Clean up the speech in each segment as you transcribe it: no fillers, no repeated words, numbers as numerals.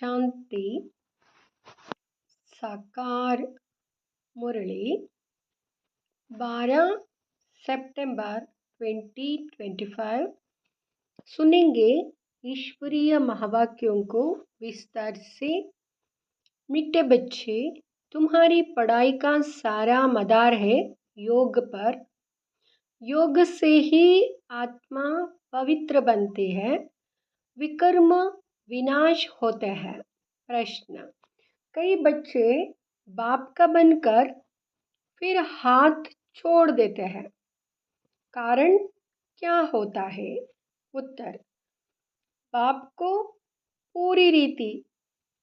शांति साकार मुरली 12 सितंबर 2025 सुनेंगे ईश्वरीय महावाक्यों को विस्तार से। मीठे बच्चे, तुम्हारी पढ़ाई का सारा मदार है योग पर। योग से ही आत्मा पवित्र बनती है, विकर्म विनाश होते हैं। प्रश्न: कई बच्चे बाप का बनकर फिर हाथ छोड़ देते हैं, कारण क्या होता है? उत्तर: बाप को पूरी रीति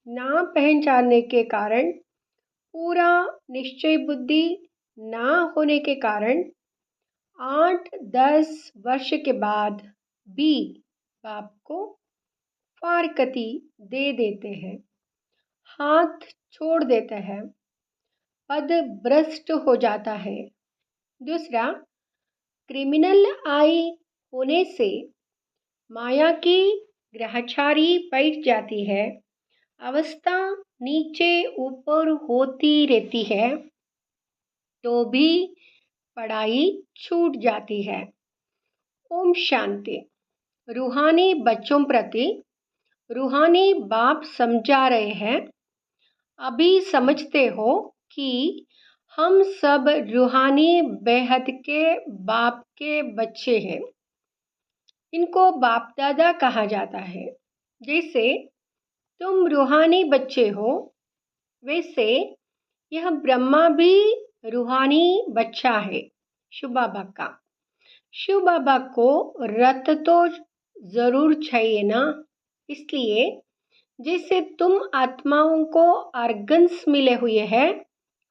ना पहचानने के कारण, पूरा निश्चय बुद्धि ना होने के कारण 8-10 वर्ष के बाद भी बाप को फारकती दे देते हैं, हाथ छोड़ देते हैं, पद भ्रष्ट हो जाता है। दूसरा, क्रिमिनल आई होने से माया की ग्रहचारी बैठ जाती है, अवस्था नीचे ऊपर होती रहती है, तो भी पढ़ाई छूट जाती है। ओम शांति। रूहानी बच्चों प्रति रूहानी बाप समझा रहे हैं। अभी समझते हो कि हम सब रूहानी बेहद के बाप के बच्चे हैं। इनको बाप दादा कहा जाता है। जैसे तुम रूहानी बच्चे हो, वैसे यह ब्रह्मा भी रूहानी बच्चा है, शिव बाबा का। शिव बाबा को रथ तो जरूर चाहिए ना, इसलिए जैसे तुम आत्माओं को आर्गन्स मिले हुए हैं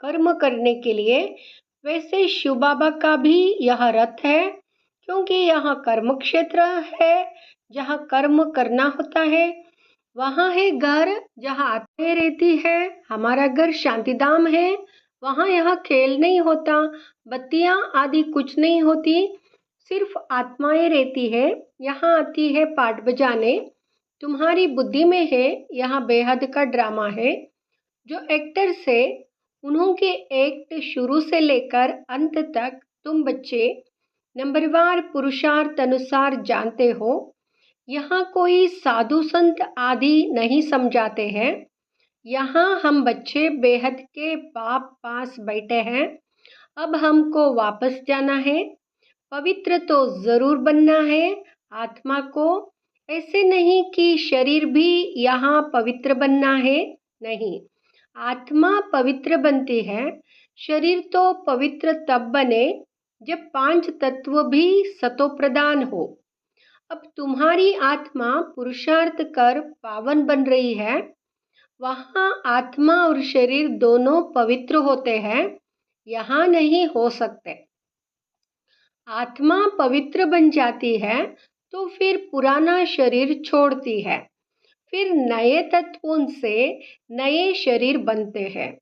कर्म करने के लिए, वैसे शिव बाबा का भी यह रथ है, क्योंकि यहाँ कर्म क्षेत्र है, जहाँ कर्म करना होता है। वहाँ है घर जहाँ आत्माएं रहती है। हमारा घर शांतिधाम है, वहाँ यहाँ खेल नहीं होता, बत्तियाँ आदि कुछ नहीं होती, सिर्फ आत्माएं रहती है। यहाँ आती है पाठ बजाने, तुम्हारी बुद्धि में है, यहाँ बेहद का ड्रामा है। जो एक्टर्स है, उन्हों के एक्ट शुरू से लेकर अंत तक तुम बच्चे नंबरवार पुरुषार्थ अनुसार जानते हो। यहाँ कोई साधु संत आदि नहीं समझाते हैं। यहाँ हम बच्चे बेहद के बाप पास बैठे हैं। अब हमको वापस जाना है, पवित्र तो जरूर बनना है आत्मा को। ऐसे नहीं कि शरीर भी यहाँ पवित्र बनना है, नहीं। आत्मा पवित्र बनती है, शरीर तो पवित्र तब बने जब 5 तत्व भी सतोप्रधान हो। अब तुम्हारी आत्मा पुरुषार्थ कर पावन बन रही है, वहाँ आत्मा और शरीर दोनों पवित्र होते हैं, यहाँ नहीं हो सकते। आत्मा पवित्र बन जाती है तो फिर पुराना शरीर छोड़ती है, फिर नए तत्वों से नए शरीर बनते हैं।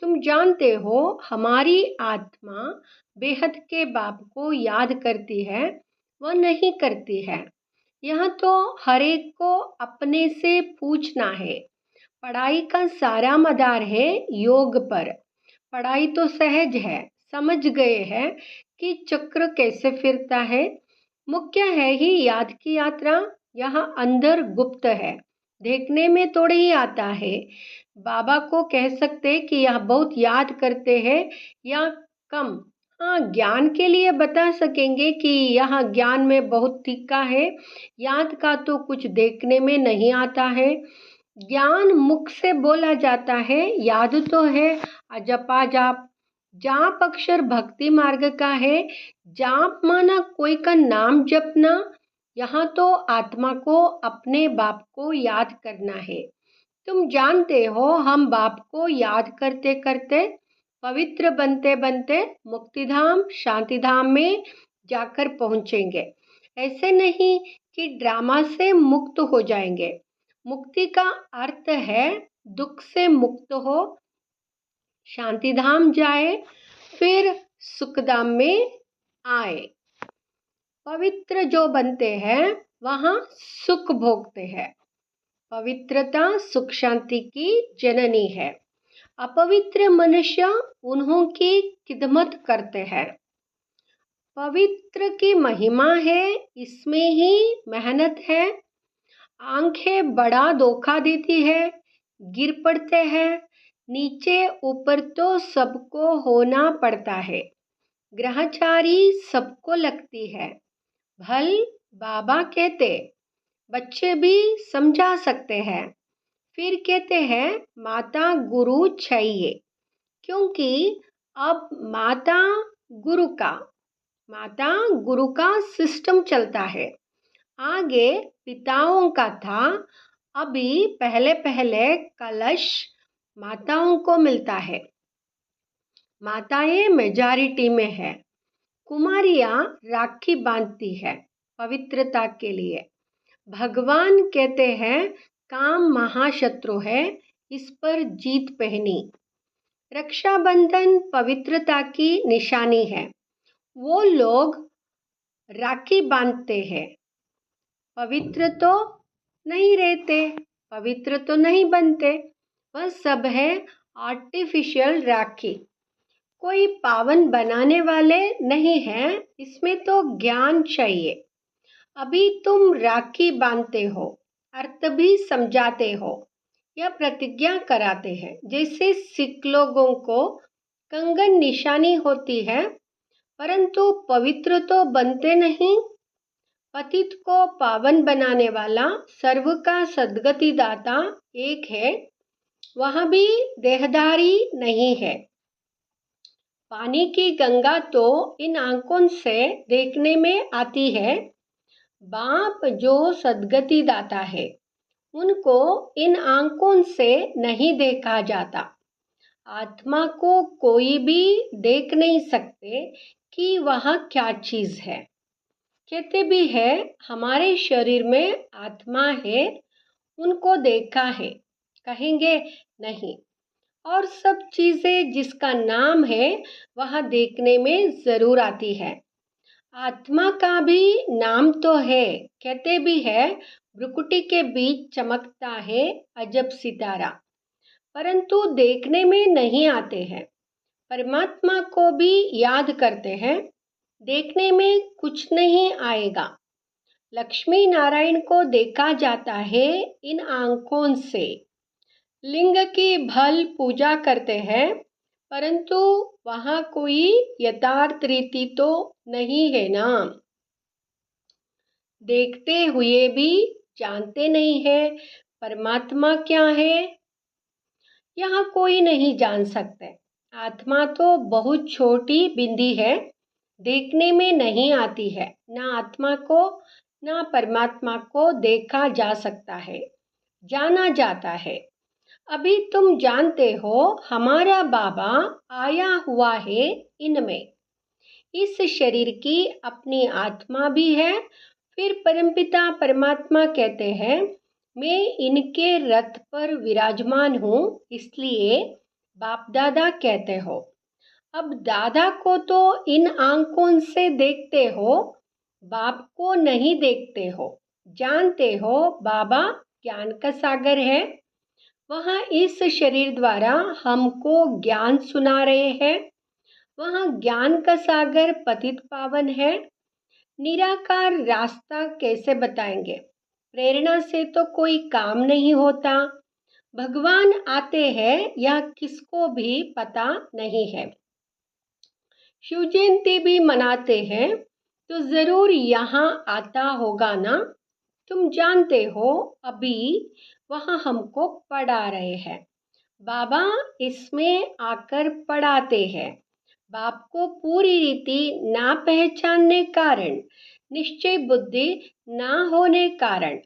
तुम जानते हो हमारी आत्मा बेहद के बाप को याद करती है, वह नहीं करती है। यह तो हर एक को अपने से पूछना है। पढ़ाई का सारा मदार है योग पर। पढ़ाई तो सहज है, समझ गए हैं कि चक्र कैसे फिरता है। मुख्य है ही याद की यात्रा, यहाँ अंदर गुप्त है, देखने में थोड़ी ही आता है। बाबा को कह सकते कि यह बहुत याद करते हैं या कम। हाँ, ज्ञान के लिए बता सकेंगे कि यह ज्ञान में बहुत तीखा है, याद का तो कुछ देखने में नहीं आता है। ज्ञान मुख से बोला जाता है, याद तो है अजपा जाप। जाप अक्षर भक्ति मार्ग का है। जाप माना कोई का नाम जपना। यहाँ तो आत्मा को अपने बाप को याद करना है। तुम जानते हो हम बाप को याद करते करते पवित्र बनते बनते मुक्तिधाम शांतिधाम में जाकर पहुंचेंगे। ऐसे नहीं कि ड्रामा से मुक्त हो जाएंगे। मुक्ति का अर्थ है दुख से मुक्त हो, शांतिधाम जाए, फिर सुखधाम में आए। पवित्र जो बनते हैं वहाँ सुख भोगते हैं। पवित्रता सुख शांति की जननी है। अपवित्र मनुष्य उन्हों की खिदमत करते हैं। पवित्र की महिमा है, इसमें ही मेहनत है। आंखें बड़ा धोखा देती है, गिर पड़ते हैं। नीचे ऊपर तो सबको होना पड़ता है। ग्रहचारी सबको लगती है। भल बाबा कहते, बच्चे भी समझा सकते हैं। फिर कहते हैं माता गुरु चाहिए, क्योंकि अब माता गुरु का सिस्टम चलता है। आगे पिताओं का था, अभी पहले पहले कलश माताओं को मिलता है। माताएं मेजॉरिटी में है। कुमारियां राखी बांधती है पवित्रता के लिए। भगवान कहते हैं काम महाशत्रु है, इस पर जीत पहनी। रक्षाबंधन पवित्रता की निशानी है। वो लोग राखी बांधते हैं, पवित्र तो नहीं रहते, पवित्र तो नहीं बनते। वह सब है आर्टिफिशियल राखी। कोई पावन बनाने वाले नहीं हैं, इसमें तो ज्ञान चाहिए। अभी तुम राखी बांधते हो, अर्थ भी समझाते हो या प्रतिज्ञा कराते हैं। जैसे सिख लोगों को कंगन निशानी होती है, परंतु पवित्र तो बनते नहीं। पतित को पावन बनाने वाला सर्व का सद्गति दाता एक है, वह भी देहधारी नहीं है। पानी की गंगा तो इन आंखों से देखने में आती है। बाप जो सद्गति दाता है, उनको इन आंखों से नहीं देखा जाता। आत्मा को कोई भी देख नहीं सकते कि वह क्या चीज है। कहते भी है हमारे शरीर में आत्मा है, उनको देखा है, कहेंगे नहीं। और सब चीजें जिसका नाम है वह देखने में जरूर आती है। आत्मा का भी नाम तो है, कहते भी है भ्रुकुटी के बीच चमकता है अजब सितारा, परंतु देखने में नहीं आते हैं। परमात्मा को भी याद करते हैं, देखने में कुछ नहीं आएगा। लक्ष्मी नारायण को देखा जाता है इन आंखों से। लिंग की भल पूजा करते हैं, परंतु वहाँ कोई यथार्थ रीति तो नहीं है ना। देखते हुए भी जानते नहीं है परमात्मा क्या है। यहाँ कोई नहीं जान सकते। आत्मा तो बहुत छोटी बिंदी है, देखने में नहीं आती है। ना आत्मा को ना परमात्मा को देखा जा सकता है, जाना जाता है। अभी तुम जानते हो हमारा बाबा आया हुआ है इनमें। इस शरीर की अपनी आत्मा भी है। फिर परमपिता परमात्मा कहते हैं मैं इनके रथ पर विराजमान हूँ, इसलिए बाप दादा कहते हो। अब दादा को तो इन आंखों से देखते हो, बाप को नहीं देखते हो। जानते हो बाबा ज्ञान का सागर है, वहाँ इस शरीर द्वारा हमको ज्ञान सुना रहे हैं। वहाँ ज्ञान का सागर पतित पावन है। निराकार रास्ता कैसे बताएंगे? प्रेरणा से तो कोई काम नहीं होता। भगवान आते हैं यह किसको भी पता नहीं है। शिव जयंती भी मनाते हैं तो जरूर यहाँ आता होगा ना। तुम जानते हो अभी वहाँ हमको पढ़ा रहे हैं। बाबा इसमें आकर पढ़ाते हैं। बाप को पूरी रीति ना पहचानने कारण, निश्चय बुद्धि ना होने कारण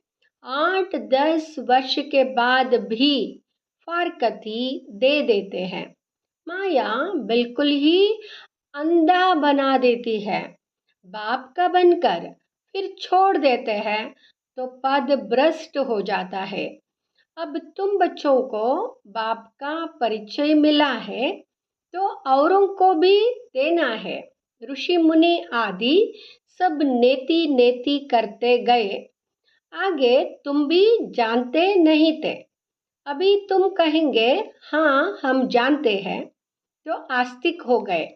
8-10 वर्ष के बाद भी फारकती दे देते हैं। माया बिल्कुल ही अंधा बना देती है। बाप का बनकर फिर छोड़ देते हैं तो पद भ्रष्ट हो जाता है। अब तुम बच्चों को बाप का परिचय मिला है तो औरों को भी देना है। ऋषि मुनि आदि सब नेति नेति करते गए। आगे तुम भी जानते नहीं थे, अभी तुम कहेंगे हाँ हम जानते हैं, तो आस्तिक हो गए।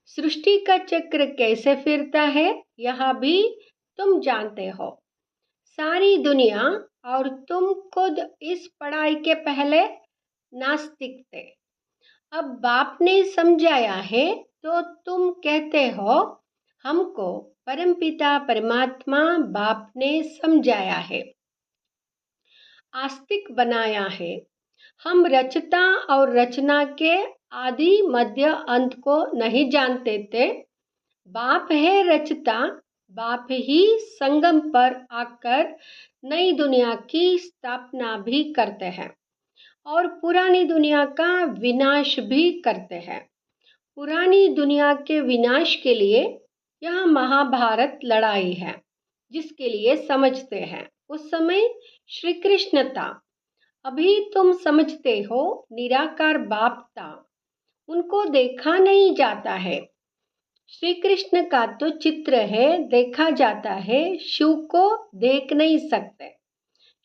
सृष्टि का चक्र कैसे फिरता है यह भी तुम जानते हो। सारी दुनिया और तुम खुद इस पढ़ाई के पहले नास्तिक थे। अब बाप ने समझाया है तो तुम कहते हो हमको परमपिता परमात्मा बाप ने समझाया है, आस्तिक बनाया है। हम रचता और रचना के आदि मध्य अंत को नहीं जानते थे। बाप है रचता, बाप ही संगम पर आकर नई दुनिया की स्थापना भी करते हैं और पुरानी दुनिया का विनाश भी करते हैं। पुरानी दुनिया के विनाश के लिए यह महाभारत लड़ाई है, जिसके लिए समझते हैं उस समय श्री कृष्ण था। अभी तुम समझते हो निराकार बाप था, उनको देखा नहीं जाता है। श्री कृष्ण का तो चित्र है, देखा जाता है, शिव को देख नहीं सकते।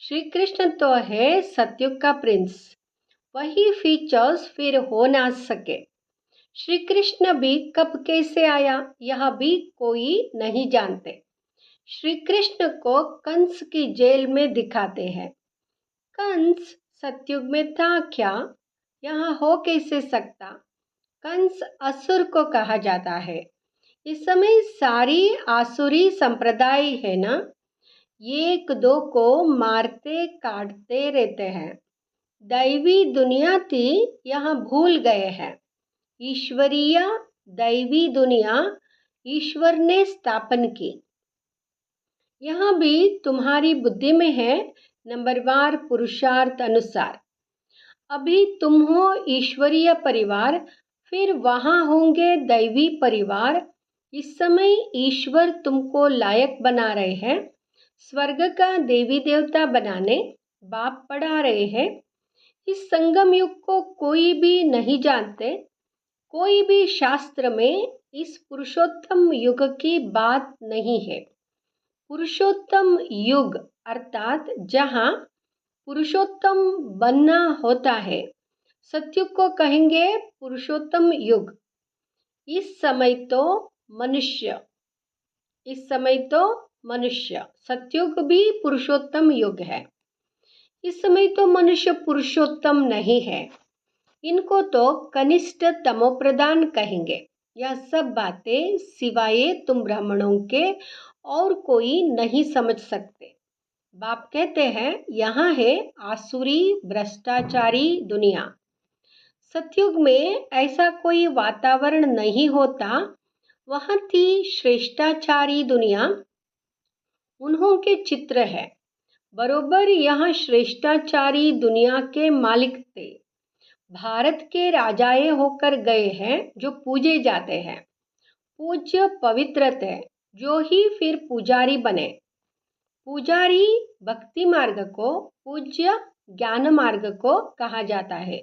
श्री कृष्ण तो है सत्युग का प्रिंस, वही फीचर्स फिर हो ना सके। श्री कृष्ण भी कब कैसे आया यह भी कोई नहीं जानते। श्री कृष्ण को कंस की जेल में दिखाते हैं। कंस सतयुग में था क्या, यहाँ हो कैसे सकता। कंस असुर को कहा जाता है। इस समय सारी आसुरी संप्रदाय है ना, एक दो को मारते काटते रहते हैं। दैवी दुनिया थी, यहाँ भूल गए हैं। ईश्वरीय दैवी दुनिया ईश्वर ने स्थापन की, यहाँ भी तुम्हारी बुद्धि में है नंबरवार पुरुषार्थ अनुसार। अभी तुम हो ईश्वरीय परिवार, फिर वहाँ होंगे दैवी परिवार। इस समय ईश्वर तुमको लायक बना रहे हैं, स्वर्ग का देवी देवता बनाने बाप पढ़ा रहे हैं। इस संगम युग को कोई भी नहीं जानते, कोई भी शास्त्र में इस पुरुषोत्तम युग की बात नहीं है। पुरुषोत्तम युग अर्थात जहाँ पुरुषोत्तम बनना होता है, सतयुग को कहेंगे पुरुषोत्तम युग। इस समय तो मनुष्य सतयुग भी पुरुषोत्तम युग है। इस समय तो मनुष्य पुरुषोत्तम नहीं है, इनको तो कनिष्ठ तमोप्रधान कहेंगे। यह सब बातें सिवाय तुम ब्राह्मणों के और कोई नहीं समझ सकते। बाप कहते हैं यहाँ है आसुरी भ्रष्टाचारी दुनिया। सतयुग में ऐसा कोई वातावरण नहीं होता, वहाँ थी श्रेष्ठाचारी दुनिया, उन्हों के चित्र है। बरोबर यहाँ श्रेष्ठाचारी दुनिया के मालिक थे, भारत के राजाए होकर गए हैं जो पूजे जाते हैं। पूज्य पवित्र थे, जो ही फिर पुजारी बने। पुजारी भक्ति मार्ग को, पूज्य ज्ञान मार्ग को कहा जाता है।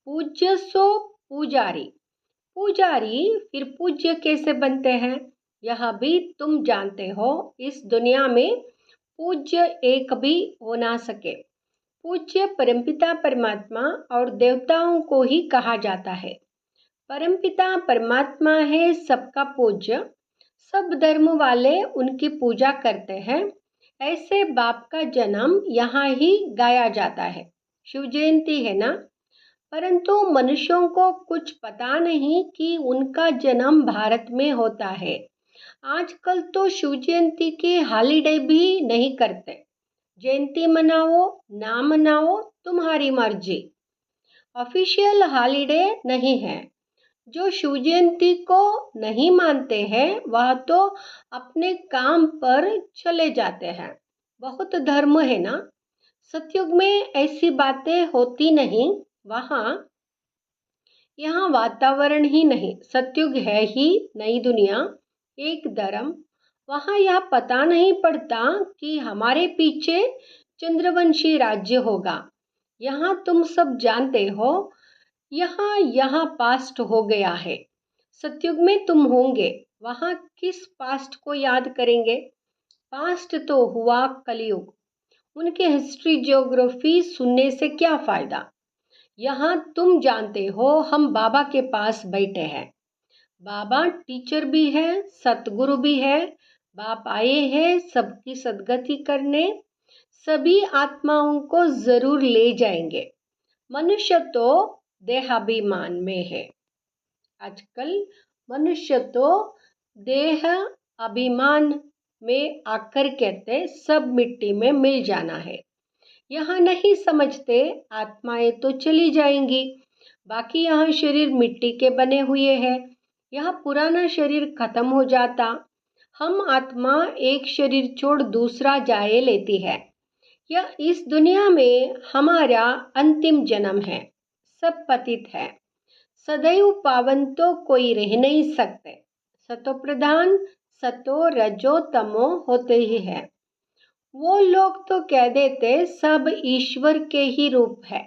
पूज्य सो पुजारी, पुजारी फिर पूज्य कैसे बनते हैं यह भी तुम जानते हो। इस दुनिया में पूज्य एक भी हो ना सके। पूज्य परमपिता परमात्मा और देवताओं को ही कहा जाता है। परमपिता परमात्मा है सबका पूज्य, सब धर्म वाले उनकी पूजा करते हैं। ऐसे बाप का जन्म यहाँ ही गाया जाता है, शिव जयंती है ना। परंतु मनुष्यों को कुछ पता नहीं कि उनका जन्म भारत में होता है। आजकल तो शिव जयंती की हॉलीडे भी नहीं करते। जयंती मनाओ ना मनाओ तुम्हारी मर्जी, ऑफिशियल हॉलीडे नहीं है। जो शिव जयंती को नहीं मानते हैं वह तो अपने काम पर चले जाते हैं। बहुत धर्म है ना, सतयुग में ऐसी बातें होती नहीं। यहाँ वातावरण ही नहीं, सतयुग है ही नई दुनिया, एक धर्म। वहाँ यह पता नहीं पड़ता कि हमारे पीछे चंद्रवंशी राज्य होगा। यहाँ तुम सब जानते हो, यहाँ पास्ट हो गया है। सतयुग में तुम होंगे, वहाँ किस पास्ट को याद करेंगे। पास्ट तो हुआ कलयुग, उनके हिस्ट्री ज्योग्राफी सुनने से क्या फ़ायदा। यहाँ तुम जानते हो हम बाबा के पास बैठे हैं। बाबा टीचर भी है, सतगुरु भी है। बाप आए हैं सबकी सद्गति करने, सभी आत्माओं को जरूर ले जाएंगे। मनुष्य तो देहाभिमान में है। आजकल मनुष्य तो देह अभिमान में आकर कहते सब मिट्टी में मिल जाना है। यहाँ नहीं समझते आत्माएं तो चली जाएंगी, बाकी यहाँ शरीर मिट्टी के बने हुए हैं। यह पुराना शरीर खत्म हो जाता, हम आत्मा एक शरीर छोड़ दूसरा जाए लेती है। यह इस दुनिया में हमारा अंतिम जन्म है। सब पतित है, सदैव पावन तो कोई रह नहीं सकते। सतो प्रधान सतो रजो तमो होते ही है। वो लोग तो कह देते सब ईश्वर के ही रूप है।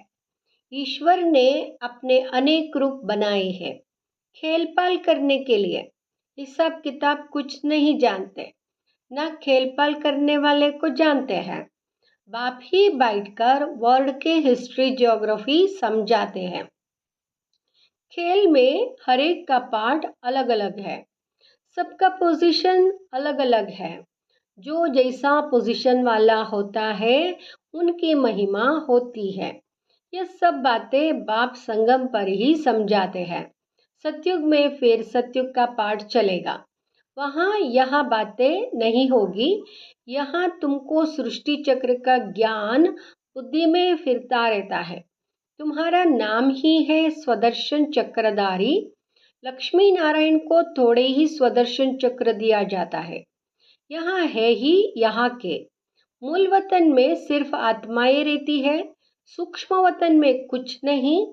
ईश्वर ने अपने अनेक रूप बनाए हैं खेल पाल करने के लिए। हिसाब किताब कुछ नहीं जानते, ना खेल पाल करने वाले को जानते हैं। बाप ही बैठकर वर्ल्ड के हिस्ट्री ज्योग्राफी समझाते हैं। खेल में हर एक का पार्ट अलग अलग है, सबका पोजीशन अलग अलग है। जो जैसा पोजीशन वाला होता है उनकी महिमा होती है। ये सब बातें बाप संगम पर ही समझाते हैं। सतयुग में फिर सतयुग का पाठ चलेगा, वहाँ यह बातें नहीं होगी। यहाँ तुमको सृष्टि चक्र का ज्ञान बुद्धि में फिरता रहता है। तुम्हारा नाम ही है स्वदर्शन चक्रधारी। लक्ष्मी नारायण को थोड़े ही स्वदर्शन चक्र दिया जाता है। यहाँ है ही यहाँ के मूल वतन में सिर्फ आत्माएं रहती है। सूक्ष्म वतन में कुछ नहीं।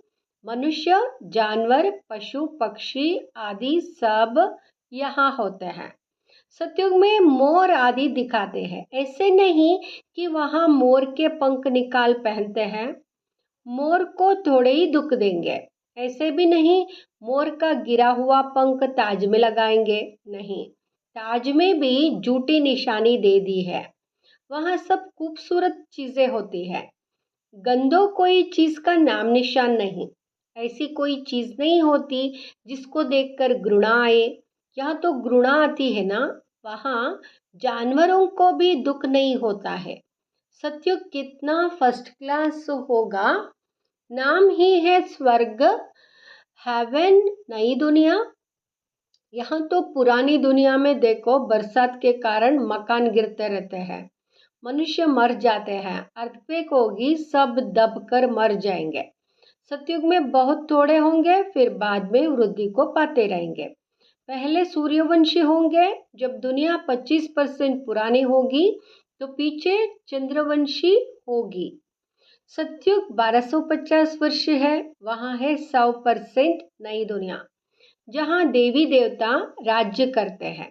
मनुष्य जानवर पशु पक्षी आदि सब यहाँ होते हैं। सतयुग में मोर आदि दिखाते हैं। ऐसे नहीं कि वहाँ मोर के पंख निकाल पहनते हैं, मोर को थोड़े ही दुख देंगे। ऐसे भी नहीं मोर का गिरा हुआ पंख ताज में लगाएंगे, नहीं, ताज में भी झूठी निशानी दे दी है। वहाँ सब खूबसूरत चीजें होती है। गंदो कोई चीज का नाम निशान नहीं। ऐसी कोई चीज नहीं होती जिसको देखकर घृणा आए। यहाँ तो घृणा आती है ना, वहाँ जानवरों को भी दुख नहीं होता है। सतयुग कितना फर्स्ट क्लास होगा। नाम ही है स्वर्ग, हेवन, नई दुनिया। यहाँ तो पुरानी दुनिया में देखो बरसात के कारण मकान गिरते रहते हैं, मनुष्य मर जाते हैं, अर्थक्वेक होगी सब दब कर मर जाएंगे। सतयुग में बहुत थोड़े होंगे, फिर बाद में वृद्धि को पाते रहेंगे। पहले सूर्यवंशी होंगे, जब दुनिया 25% पुरानी होगी तो पीछे चंद्रवंशी होगी। सतयुग 1250 वर्ष है, वहाँ है 100% नई दुनिया, जहाँ देवी देवता राज्य करते हैं।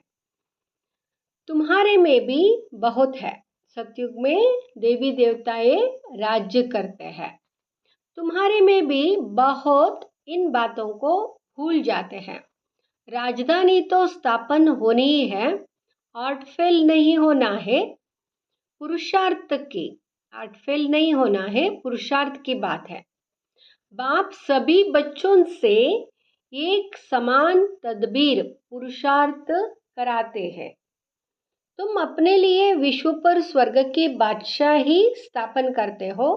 तुम्हारे में भी बहुत है। सतयुग में देवी देवताएं राज्य करते हैं। तुम्हारे में भी बहुत इन बातों को भूल जाते हैं। राजधानी तो स्थापन होनी ही है, आर्ट फेल नहीं होना है, पुरुषार्थ की आर्ट फेल नहीं होना है, पुरुषार्थ की बात है। बाप सभी बच्चों से एक समान तदबीर पुरुषार्थ कराते हैं। तुम अपने लिए विश्व पर स्वर्ग की बादशाही स्थापन करते हो।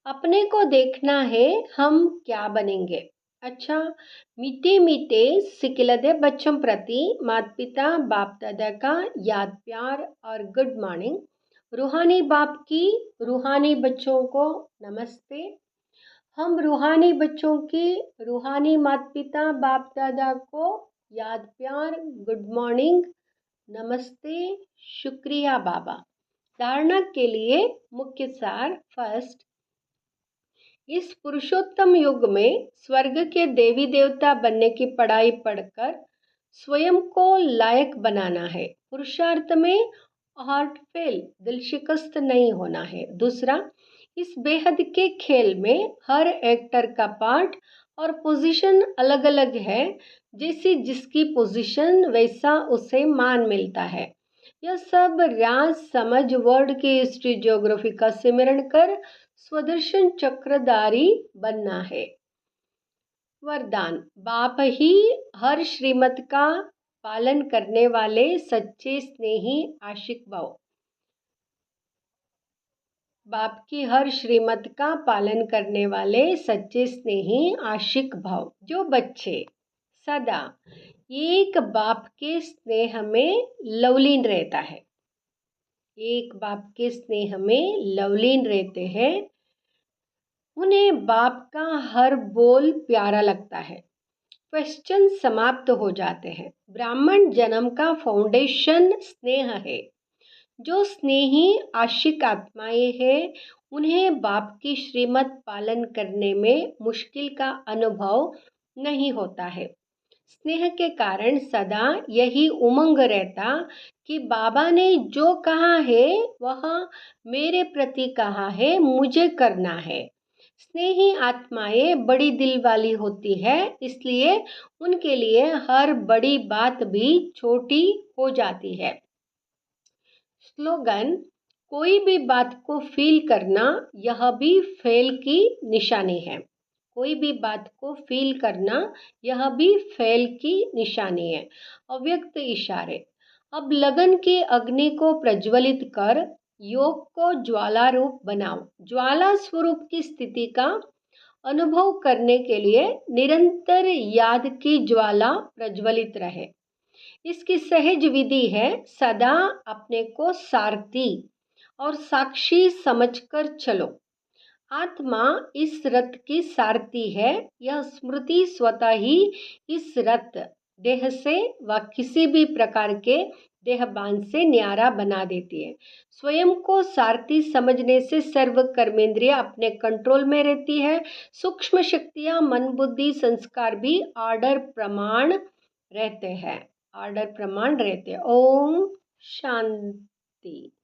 अपने को देखना है हम क्या बनेंगे। अच्छा, मीठे मीठे सिकिलदे बच्चों प्रति माता पिता बाप दादा का याद प्यार और गुड मॉर्निंग। रूहानी बाप की रूहानी बच्चों को नमस्ते। हम रूहानी बच्चों की रूहानी माता पिता बाप दादा को याद प्यार गुड मॉर्निंग नमस्ते शुक्रिया बाबा। धारणा के लिए मुख्य सार। फर्स्ट, इस पुरुषोत्तम युग में स्वर्ग के देवी देवता बनने की पढ़ाई पढ़कर स्वयं को लायक बनाना है। पुरुषार्थ में हार्ट फेल दिल शिकस्त नहीं होना है। दूसरा, इस बेहद के खेल में हर एक्टर का पार्ट और पोजीशन अलग अलग है। जैसी जिसकी पोजीशन वैसा उसे मान मिलता है। यह सब राज समझ वर्ल्ड की हिस्ट्री ज्योग्राफी का सिमरण कर स्वदर्शन चक्रधारी बनना है। वरदान, बाप ही हर श्रीमत का पालन करने वाले सच्चे स्नेही आशिक भव। बाप की हर श्रीमत का पालन करने वाले सच्चे स्नेही आशिक भव। जो बच्चे सदा एक बाप के स्नेह में लवलीन रहता है, एक बाप के स्नेह में लवलीन रहते हैं, उन्हें बाप का हर बोल प्यारा लगता है। क्वेश्चन समाप्त हो जाते हैं। ब्राह्मण जन्म का फाउंडेशन स्नेह है। जो स्नेही आशिक आत्माएं हैं, उन्हें बाप की श्रीमत पालन करने में मुश्किल का अनुभव नहीं होता है। स्नेह के कारण सदा यही उमंग रहता कि बाबा ने जो कहा है वह मेरे प्रति कहा है, मुझे करना है। स्नेही आत्माएं बड़ी दिल वाली होती है, इसलिए उनके लिए हर बड़ी बात भी छोटी हो जाती है। स्लोगन, कोई भी बात को फील करना यह भी फेल की निशानी है। कोई भी बात को फील करना यह भी फेल की निशानी है। अव्यक्त इशारे, अब लगन की अग्नि को प्रज्वलित कर योग को ज्वाला रूप बनाओ। ज्वाला स्वरूप की स्थिति का अनुभव करने के लिए निरंतर याद की ज्वाला प्रज्वलित रहे। इसकी सहज विधि है, सदा अपने को सारथी और साक्षी समझकर चलो। आत्मा इस रथ की सारथी है। यह स्मृति स्वतः ही इस रथ देह से व किसी भी प्रकार के देहबान से न्यारा बना देती है। स्वयं को सारथी समझने से सर्व कर्मेंद्रिय अपने कंट्रोल में रहती है। सूक्ष्म शक्तियां, मन, बुद्धि, संस्कार भी आर्डर प्रमाण रहते हैं। आर्डर प्रमाण रहते हैं। ओम शांति।